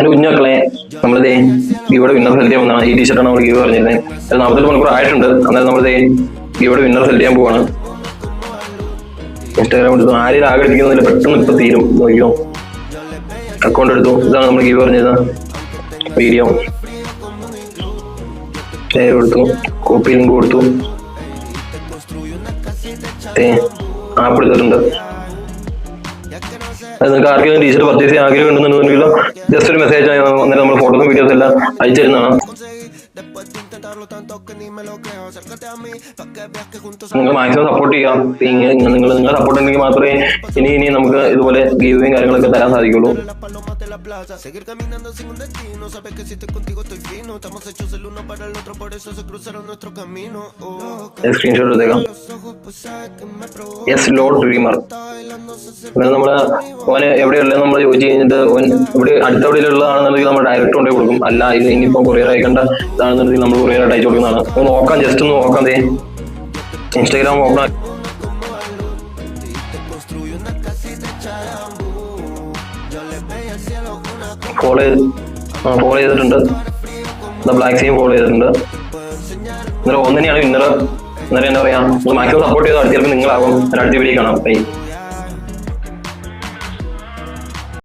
ഒരു കുഞ്ഞു മക്കളെ നമ്മളിതേ ഇവിടെ വിന്നർ സെലക്ട് ചെയ്യാൻ വന്നതാണ്. ഈ ടീഷർട്ടാണ് നമ്മൾ ഗീവ് പറഞ്ഞിരുന്നത്. 48 മണിക്കൂർ ആയിട്ടുണ്ട്. അന്നേരം നമ്മളിതേ ഇവിടെ വിന്നർ സെലക്ട് ചെയ്യാൻ പോവാണ്. ഇൻസ്റ്റാഗ്രാം എടുത്തു. ആരെയും ആകെ എടുക്കുന്നില്ല, പെട്ടെന്ന് ഇപ്പൊ തീരും. നോക്കിയോ, അക്കൗണ്ട് എടുത്തു. ഇതാണ് നമ്മൾ ഗീവ് പറഞ്ഞത്. വീഡിയോ ഷെയർ കൊടുത്തു, കോപ്പി ലിങ്ക് കൊടുത്തു, ആപ്പ് എടുത്തിട്ടുണ്ട്. അത് നിങ്ങൾക്ക് ആർക്കെങ്കിലും ടീഷർട്ട് പർച്ചേസ് ചെയ്യാൻ ആഗ്രഹം ഉണ്ടെന്നുണ്ടെങ്കിലോ ജസ്റ്റ് ഒരു മെസ്സേജ് അന്നേരം നമ്മൾ ഫോട്ടോസും വീഡിയോസ് എല്ലാം അയച്ചു തരുന്നതാണ്. നിങ്ങൾ മാക്സിമം സപ്പോർട്ട് ചെയ്യാം. നിങ്ങൾ സപ്പോർട്ട് ഉണ്ടെങ്കിൽ മാത്രമേ ഇനി നമുക്ക് ഇതുപോലെ ഗീവും കാര്യങ്ങളൊക്കെ തരാൻ സാധിക്കുള്ളൂ. സ്ക്രീൻഷോട്ട് എടുത്തേക്കാം. Yes load dreamer. നമ്മള് ഓന് എവിടെയുള്ളത് നമ്മൾ ചോദിച്ചു കഴിഞ്ഞിട്ട് ഇവിടെ അടുത്തെവിടെയുള്ളതാണെന്നുണ്ടെങ്കിൽ നമ്മൾ ഡയറക്റ്റ് കൊണ്ടേ കൊടുക്കും. അല്ല ഇത് ഇനിയിപ്പോൾ കൊറിയർ അയക്കേണ്ട ഇതാണെന്നുണ്ടെങ്കിൽ നമ്മൾ കൊറിയർ ആയിട്ട് അയച്ചു കൊടുക്കുന്നതാണ്. നോക്കാം, ജസ്റ്റ് ഒന്ന് നോക്കാം. ഇൻസ്റ്റാഗ്രാം ഓപ്പൺ ഫോളോ ചെയ്തിട്ടുണ്ട്. ബ്ലാക്ക് സീം ഫോളോ ചെയ്തിട്ടുണ്ട്. അന്നേരം ഒന്നിനെയാണ് വിന്നർ. അന്നേരം എന്താ പറയാ, മാക്സിമം സപ്പോർട്ട് ചെയ്ത് അടുത്ത ചിലപ്പോൾ നിങ്ങളാകും. അടുത്ത വീഡിയോ കാണാം.